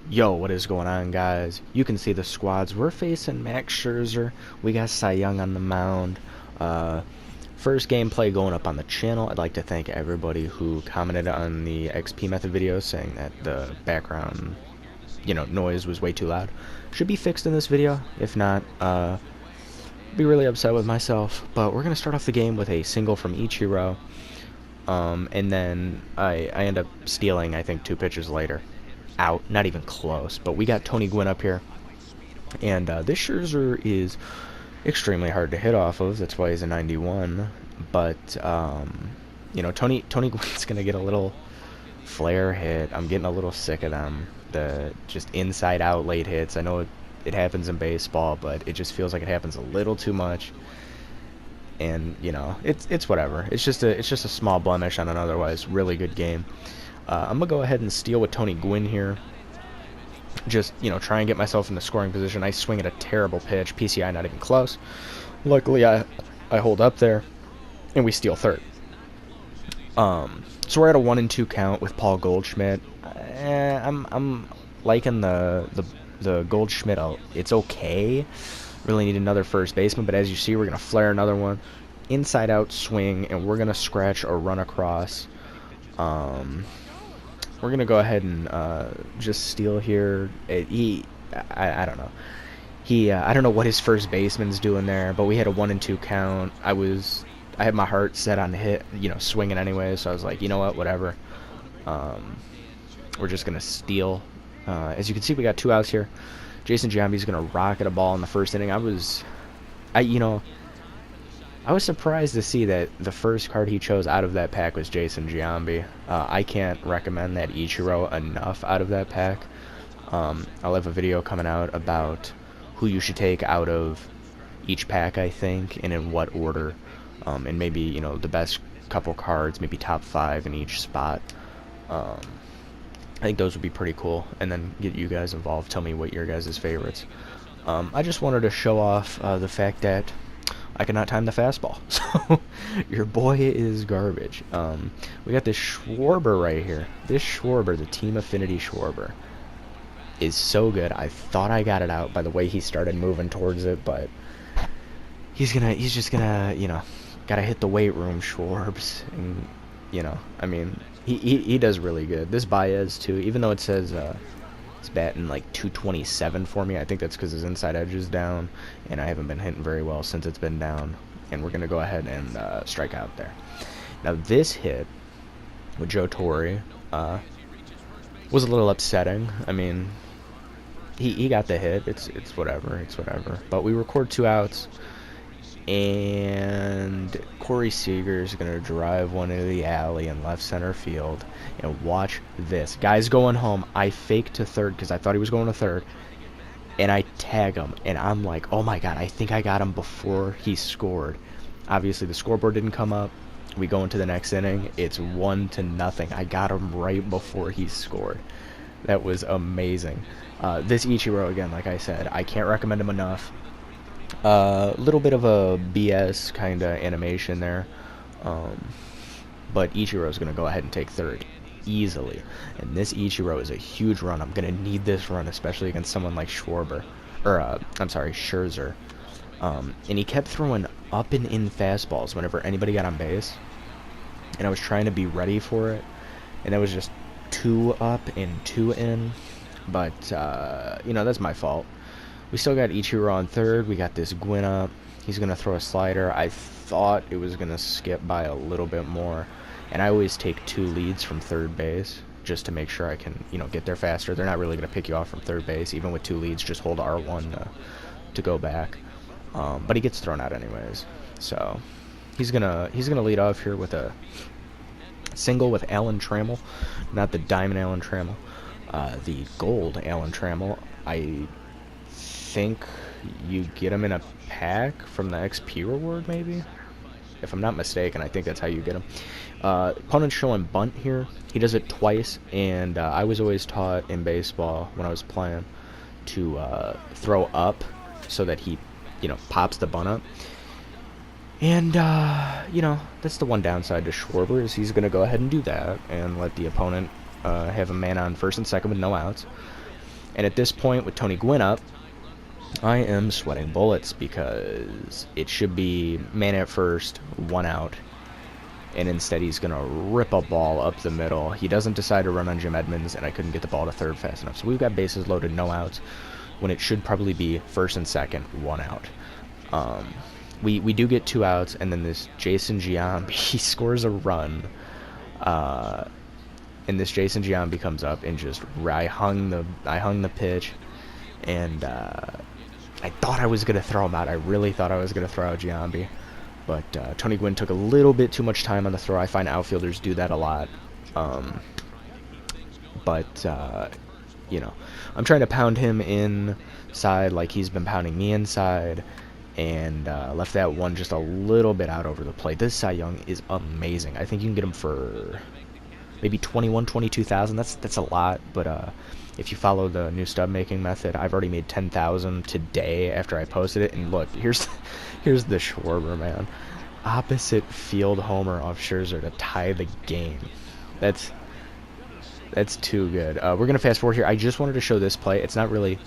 Yo, what is going on, guys? You can see the squads. We're facing Max Scherzer. We got Cy Young on the mound. Uh, First gameplay going up on the channel. I'd like to thank everybody who commented on the XP method video saying that the background, noise was way too loud. Should be fixed in this video. If not, be really upset with myself. But we're gonna start off the game with a single from Ichiro, and then I end up stealing, I think, 2 pitches later. Out, not even close. But we got Tony Gwynn up here, and this Scherzer is extremely hard to hit off of. That's why he's a 91. But Tony Gwynn's gonna get a little flare hit. I'm getting a little sick of them. The just inside out late hits. I know it happens in baseball, but it just feels like it happens a little too much. And it's whatever. It's just a small blemish on an otherwise really good game. I'm gonna go ahead and steal with Tony Gwynn here. Just try and get myself in the scoring position. I swing at a terrible pitch. PCI not even close. Luckily, I hold up there, and we steal third. So we're at a 1-2 count with Paul Goldschmidt. I'm liking the Goldschmidt. It's okay. Really need another first baseman, but as you see, we're gonna flare another one, inside out swing, and we're gonna scratch or run across. We're gonna go ahead and just steal here. I don't know. I don't know what his first baseman's doing there, but we had a 1-2 count. I had my heart set on hit, swinging anyway. So I was like, you know what, whatever. We're just gonna steal. As you can see, we got 2 outs here. Jason Giambi's gonna rocket a ball in the first inning. I was surprised to see that the first card he chose out of that pack was Jason Giambi. I can't recommend that Ichiro enough out of that pack. I'll have a video coming out about who you should take out of each pack, I think, and in what order. And maybe, the best couple cards, maybe top 5 in each spot. I think those would be pretty cool. And then get you guys involved. Tell me what your guys' favorites. I just wanted to show off the fact that I cannot time the fastball, so your boy is garbage. We got this Schwarber right here. This Schwarber, the Team Affinity Schwarber, is so good. I thought I got it out by the way he started moving towards it, but he's just gonna, gotta hit the weight room, Schwarbs, and I mean, he does really good. This Baez too, even though it says it's batting like 227 for me. I think that's because his inside edge is down, and I haven't been hitting very well since it's been down. And we're gonna go ahead and strike out there. Now this hit with Joe Torre was a little upsetting. I mean, he got the hit. It's whatever. It's whatever. But we record 2 outs, and Corey Seager's gonna drive one into the alley in left center field. And watch this. Guy's going home. I fake to third because I thought he was going to third. And I tag him. And I'm like, oh my god, I think I got him before he scored. Obviously, the scoreboard didn't come up. We go into the next inning. It's 1-0. I got him right before he scored. That was amazing. This Ichiro, again, like I said, I can't recommend him enough. Little bit of a BS kind of animation there. But Ichiro's going to go ahead and take third easily. And this Ichiro is a huge run. I'm going to need this run, especially against someone like Schwarber. Or, I'm sorry, Scherzer. And he kept throwing up and in fastballs whenever anybody got on base. And I was trying to be ready for it. And that was just 2 up and 2 in. But, that's my fault. We still got Ichiro on third. We got this Gwynn up. He's going to throw a slider. I thought it was going to skip by a little bit more. And I always take 2 leads from third base just to make sure I can, get there faster. They're not really going to pick you off from third base. Even with 2 leads, just hold R1 to go back. But he gets thrown out anyways. So he's gonna lead off here with a single with Alan Trammell. Not the Diamond Alan Trammell. The Gold Alan Trammell. I think you get him in a pack from the XP reward, maybe, if I'm not mistaken. I think that's how you get him. Opponent's showing bunt here. He does it twice, and I was always taught in baseball when I was playing to throw up so that he pops the bunt up. And that's the one downside to Schwarber, is he's going to go ahead and do that and let the opponent have a man on first and second with no outs. And at this point, with Tony Gwynn up, I am sweating bullets because it should be man at first, 1 out. And instead he's going to rip a ball up the middle. He doesn't decide to run on Jim Edmonds, and I couldn't get the ball to third fast enough. So we've got bases loaded, no outs, when it should probably be first and second, 1 out. We do get 2 outs, and then this Jason Giambi, he scores a run. And this Jason Giambi comes up and just, I hung the pitch, and I thought I was going to throw him out. I really thought I was going to throw out Giambi. But Tony Gwynn took a little bit too much time on the throw. I find outfielders do that a lot. You know, I'm trying to pound him inside like he's been pounding me inside, and left that one just a little bit out over the plate. This Cy Young is amazing. I think you can get him for maybe 22,000. That's a lot, but if you follow the new stub making method, I've already made 10,000 today after I posted it. And look, here's the Schwarber, man. Opposite field homer off Scherzer to tie the game. That's too good. We're gonna fast forward here. I just wanted to show this play. It's not really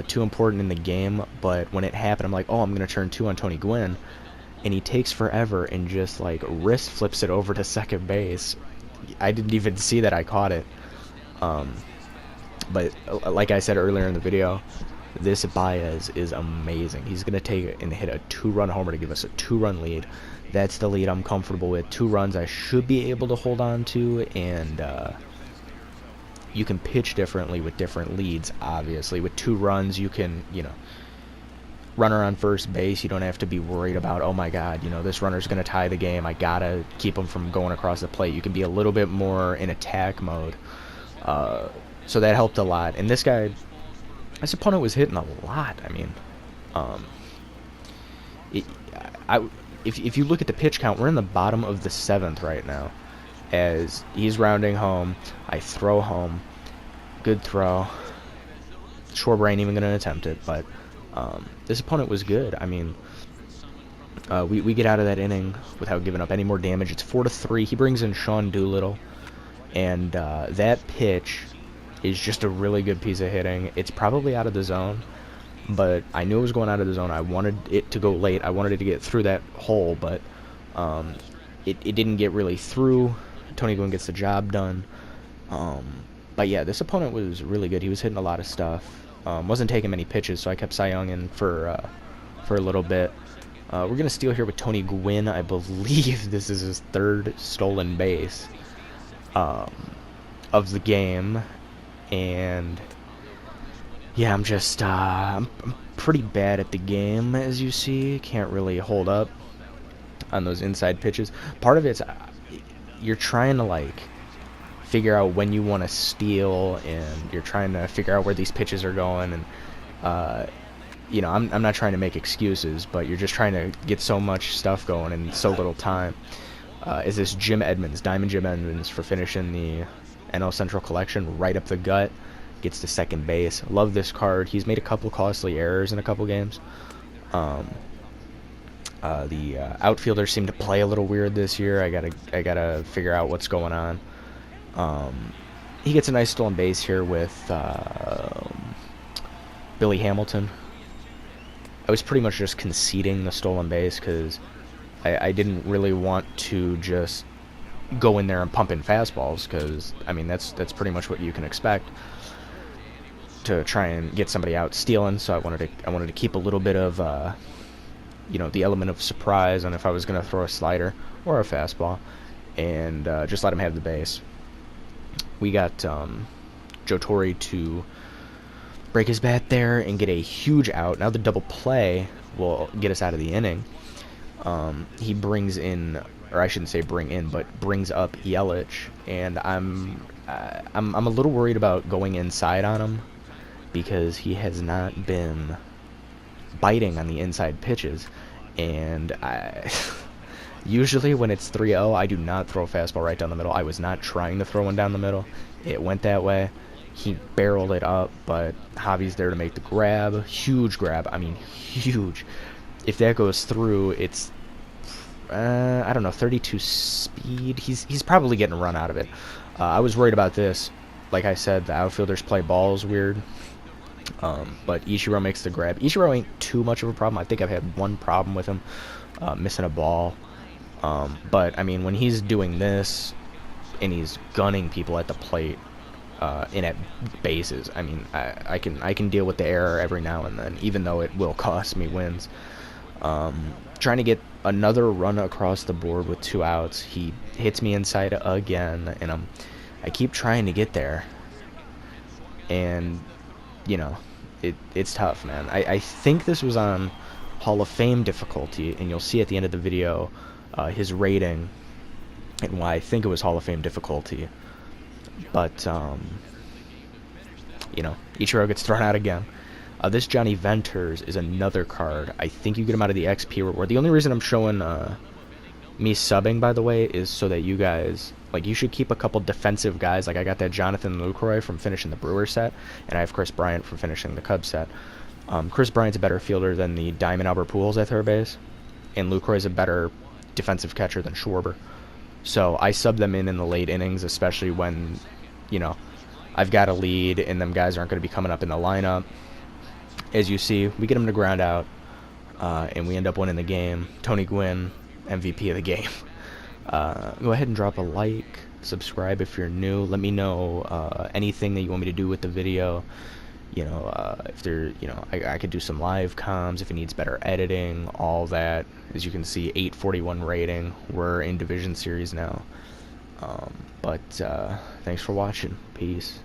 too important in the game, but when it happened, I'm like, oh, I'm gonna turn 2 on Tony Gwynn, and he takes forever and just like wrist flips it over to second base. I didn't even see that I caught it. But like I said earlier in the video, this Baez is amazing. He's going to take and hit a 2-run homer to give us a 2-run lead. That's the lead I'm comfortable with. 2 runs I should be able to hold on to, and you can pitch differently with different leads, obviously. With 2 runs, you can, you know, runner on first base, you don't have to be worried about, oh my god, you know, this runner's going to tie the game. I got to keep him from going across the plate. You can be a little bit more in attack mode. So that helped a lot. And this opponent was hitting a lot. I mean, if you look at the pitch count, we're in the bottom of the 7th right now. As he's rounding home, I throw home. Good throw. Schwarber ain't even going to attempt it, but this opponent was good. I mean, we get out of that inning without giving up any more damage. It's 4-3. He brings in Sean Doolittle, and that pitch is just a really good piece of hitting. It's probably out of the zone, but I knew it was going out of the zone. I wanted it to go late. I wanted it to get through that hole, but it didn't get really through. Tony Gwynn gets the job done. But yeah, this opponent was really good. He was hitting a lot of stuff. Wasn't taking many pitches, so I kept Cy Young in for a little bit. We're going to steal here with Tony Gwynn. I believe this is his 3rd stolen base of the game. And yeah, I'm pretty bad at the game, as you see. Can't really hold up on those inside pitches. Part of it's you're trying to like figure out when you want to steal, and you're trying to figure out where these pitches are going, and you know, I'm not trying to make excuses, but you're just trying to get so much stuff going in so little time. Is this Jim Edmonds, Diamond Jim Edmonds, for finishing the NL Central Collection right up the gut, gets to second base. Love this card. He's made a couple costly errors in a couple games. The outfielders seem to play a little weird this year. I gotta figure out what's going on. He gets a nice stolen base here with Billy Hamilton. I was pretty much just conceding the stolen base because I didn't really want to just go in there and pump in fastballs, because I mean that's pretty much what you can expect to try and get somebody out stealing. So I wanted to keep a little bit of you know, the element of surprise on if I was going to throw a slider or a fastball, and just let him have the base. We got Joe Torre to break his bat there and get a huge out. Now the double play will get us out of the inning. He brings in, or I shouldn't say bring in, but brings up Yelich, and I'm a little worried about going inside on him because he has not been biting on the inside pitches, and usually when it's 3-0, I do not throw a fastball right down the middle. I was not trying to throw one down the middle. It went that way. He barreled it up, but Javi's there to make the grab. Huge grab. I mean, huge. If that goes through, it's I don't know, 32 speed. He's probably getting a run out of it. I was worried about this. like I said, the outfielders play balls weird. But Ichiro makes the grab. Ichiro ain't too much of a problem. I think I've had one problem with him, missing a ball. But I mean, when he's doing this and he's gunning people at the plate, and at bases, I mean, I can deal with the error every now and then, even though it will cost me wins. Trying to get another run across the board with 2 outs. He hits me inside again, and I keep trying to get there. And you know, it's tough, man. I think this was on Hall of Fame difficulty, and you'll see at the end of the video his rating and why I think it was Hall of Fame difficulty. But you know, Ichiro gets thrown out again. This Johnny Venters is another card. I think you get him out of the XP reward. The only reason I'm showing me subbing, by the way, is so that you guys, like, you should keep a couple defensive guys. Like, I got that Jonathan Lucroy from finishing the Brewer set, and I have Chris Bryant from finishing the Cubs set. Chris Bryant's a better fielder than the Diamond Albert Pujols at third base, and Lucroy's a better defensive catcher than Schwarber. So I sub them in the late innings, especially when, you know, I've got a lead and them guys aren't going to be coming up in the lineup. As you see, we get them to ground out, and we end up winning the game. Tony Gwynn, MVP of the game. Go ahead and drop a like, subscribe if you're new. Let me know anything that you want me to do with the video. You know, if there, you know, I could do some live comms if it needs better editing, all that. As you can see, 841 rating. We're in Division Series now. But thanks for watching. Peace.